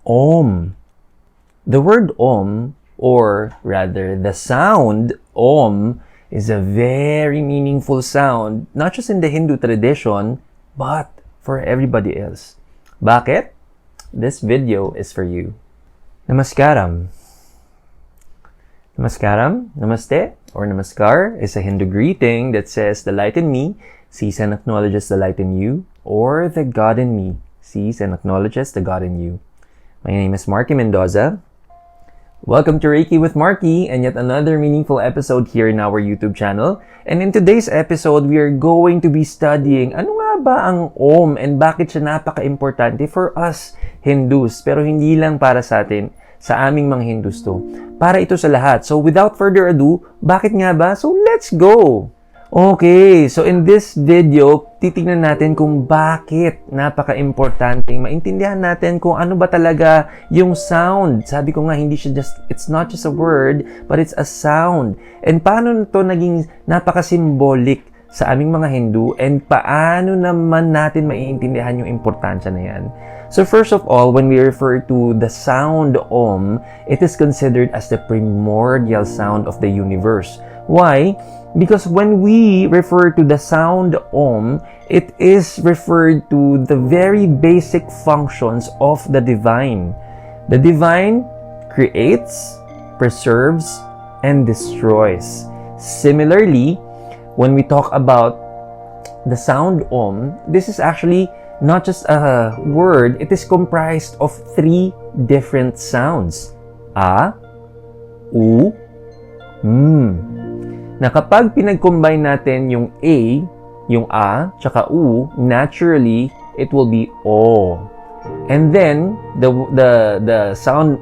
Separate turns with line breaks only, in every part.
Om. The word Om, or rather the sound Om, is a very meaningful sound, not just in the Hindu tradition, but for everybody else. Bakit? This video is for you. Namaskaram. Namaskaram, namaste, or namaskar is a Hindu greeting that says the light in me sees and acknowledges the light in you, or the God in me sees and acknowledges the God in you. My name is Marky Mendoza. Welcome to Reiki with Marky, and yet another meaningful episode here in our YouTube channel. And in today's episode, we are going to be studying ano nga ba ang Om and bakit siya napaka-importante for us Hindus, pero hindi lang para sa atin, sa aming mga Hindus to. Para ito sa lahat. So without further ado, bakit nga ba? So let's go! Okay, so in this video, titingnan natin kung bakit napaka-importanting maintindihan natin kung ano ba talaga yung sound. Sabi ko nga, it's not just a word, but it's a sound. And paano ito naging napaka-symbolic sa aming mga Hindu, and paano naman natin maiintindihan yung importansya na yan. So first of all, when we refer to the sound Om, it is considered as the primordial sound of the universe. Why? Because when we refer to the sound Om, it is referred to the very basic functions of the divine. The divine creates, preserves, and destroys. Similarly, when we talk about the sound Om, this is actually not just a word, it is comprised of three different sounds. A, U, na kapag pinag-combine natin yung A, yung A, tsaka U, naturally, it will be O. And then, the sound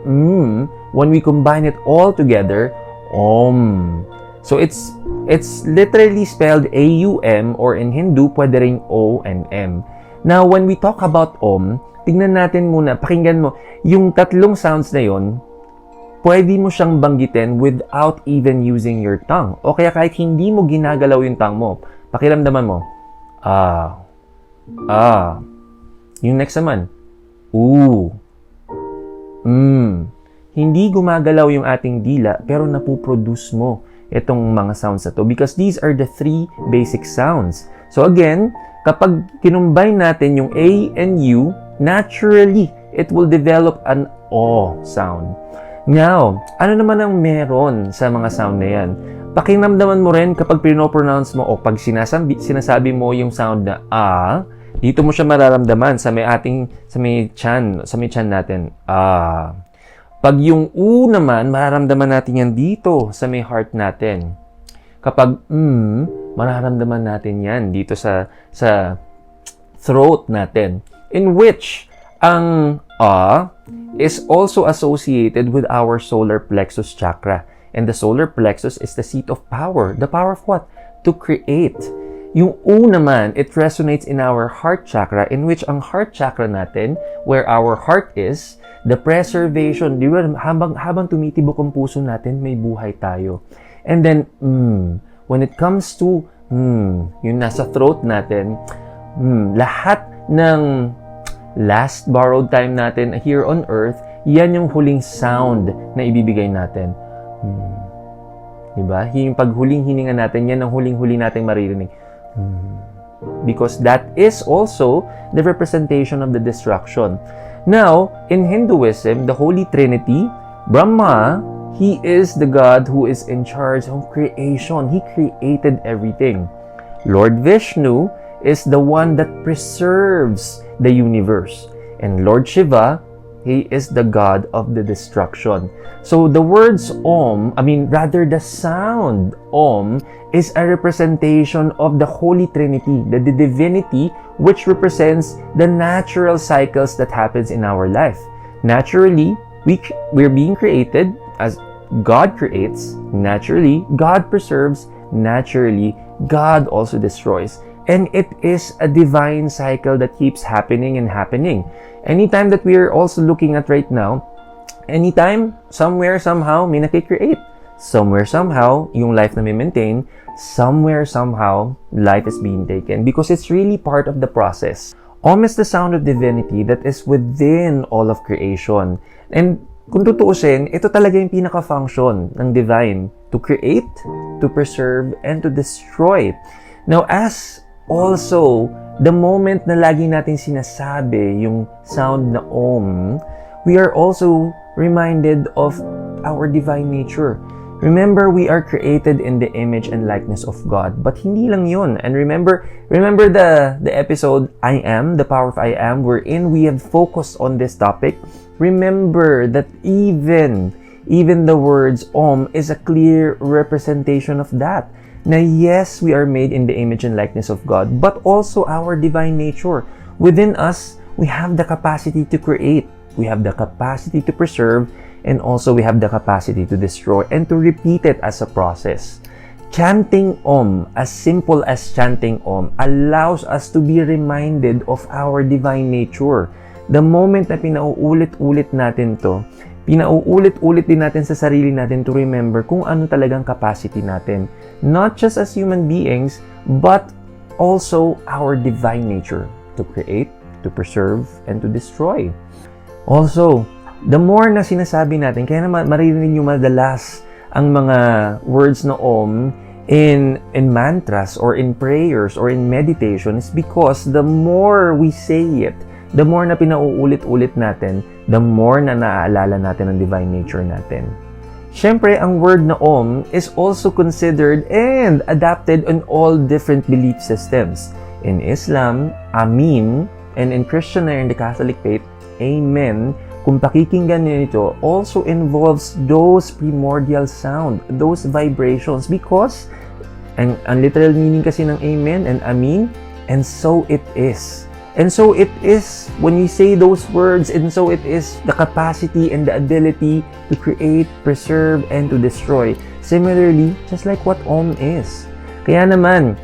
when we combine it all together, Om. So, it's literally spelled A-U-M, or in Hindu, pwede ring O and M. Now, when we talk about Om, tingnan natin muna, pakinggan mo, yung tatlong sounds na yon, pwede mo siyang banggitin without even using your tongue. O kaya kahit hindi mo ginagalaw yung tongue mo, pakiramdaman mo, Yung next naman, Hindi gumagalaw yung ating dila, pero napuproduce mo itong mga sounds na to because these are the three basic sounds. So again, kapag kinumbine natin yung A and U, naturally, it will develop an O sound. Now, ano naman ang meron sa mga sound na yan? Pakiramdaman mo rin kapag pinopronounce mo o pag sinasabi mo yung sound na A, dito mo siya mararamdaman sa may chan natin. Pag yung U naman, mararamdaman natin yan dito sa may heart natin. Kapag mararamdaman natin yan dito sa throat natin. In which ang A is also associated with our solar plexus chakra. And the solar plexus is the seat of power. The power of what? To create. Yung U naman, it resonates in our heart chakra, in which ang heart chakra natin, where our heart is, the preservation, di ba, habang tumitibok ang puso natin, may buhay tayo. And then, when it comes to, yung nasa throat natin, lahat ng last borrowed time natin here on earth, yan yung huling sound na ibibigay natin. Diba? Yung paghuling hininga natin, yan ang huling-huli nating maririnig. Because that is also the representation of the destruction. Now, in Hinduism, the Holy Trinity, Brahma, he is the God who is in charge of creation. He created everything. Lord Vishnu is the one that preserves the universe. And Lord Shiva, he is the god of the destruction. So the words the sound Om is a representation of the Holy Trinity, the divinity which represents the natural cycles that happens in our life. Naturally, we're being created as God creates. Naturally, God preserves. Naturally, God also destroys. And it is a divine cycle that keeps happening and happening. Anytime that we are also looking at right now, anytime, somewhere, somehow, may nakikreate. Somewhere, somehow, yung life na may maintain. Somewhere, somehow, life is being taken. Because it's really part of the process Om is the sound of divinity that is within all of creation. And kung tutuusin, ito talaga yung pinaka-function ng divine, to create, to preserve, and to destroy. Now, as also, the moment na lagi natin sinasabi yung sound na Om, we are also reminded of our divine nature. Remember, we are created in the image and likeness of God. But hindi lang yun. And remember the episode, I Am, the power of I Am, wherein we have focused on this topic. Remember that even the words Om is a clear representation of that. Na yes, we are made in the image and likeness of God, but also our divine nature. Within us, we have the capacity to create. We have the capacity to preserve, and also we have the capacity to destroy and to repeat it as a process. Chanting Om, as simple as chanting Om, allows us to be reminded of our divine nature. The moment na pinauulit-ulit natin to, pinauulit-ulit din natin sa sarili natin to remember kung ano talagang capacity natin. Not just as human beings, but also our divine nature to create, to preserve, and to destroy. Also, the more na sinasabi natin, kaya naman maririnig nyo madalas ang mga words na Om in mantras or in prayers or in meditation is because the more we say it, the more na pinauulit-ulit natin, the more na naaalala natin ang divine nature natin. Siyempre, ang word na Om is also considered and adapted in all different belief systems. In Islam, Amin, and in Christian and in the Catholic faith, Amen, kung pakikinggan niyo ito, also involves those primordial sound, those vibrations, because ang literal meaning kasi ng Amen and Amin, and so it is. And so it is, when we say those words, and so it is the capacity and the ability to create, preserve, and to destroy. Similarly, just like what Om is. Kaya naman,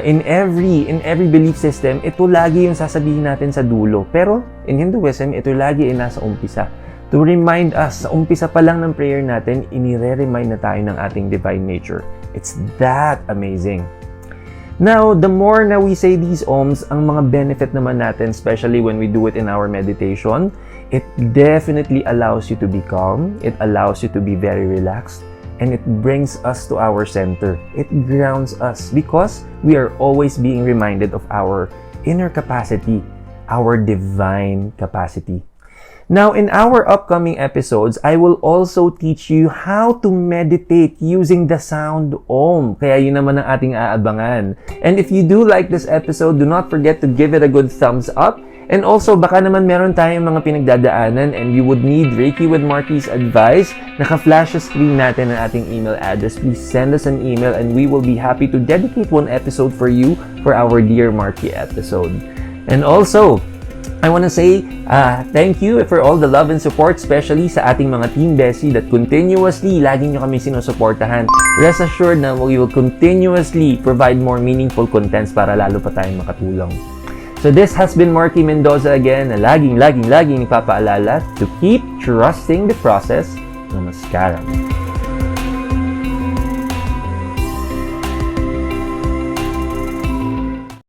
in every belief system, ito lagi yung sasabihin natin sa dulo. Pero in Hinduism, ito lagi ay nasa umpisa. To remind us, sa umpisa pa lang ng prayer natin, inire-remind na tayo ng ating divine nature. It's that amazing. Now, the more na we say these Oms, ang mga benefit naman natin, especially when we do it in our meditation, it definitely allows you to be calm, it allows you to be very relaxed, and it brings us to our center. It grounds us because we are always being reminded of our inner capacity, our divine capacity. Now, in our upcoming episodes, I will also teach you how to meditate using the sound Om. Kaya yun naman ang ating aabangan. And if you do like this episode, do not forget to give it a good thumbs up. And also, baka naman meron tayong mga pinagdadaanan and you would need Reiki with Marky's advice. Naka-flash sa screen natin ang ating email address. Please send us an email and we will be happy to dedicate one episode for you for our Dear Marky episode. And also, I want to say thank you for all the love and support, especially sa ating mga Team Bessie that continuously, lagi nyo kami sinusuportahan. Rest assured na we will continuously provide more meaningful contents para lalo pa tayong makatulong. So this has been Marky Mendoza again, na laging nagpapaalala to keep trusting the process. Namaskaram.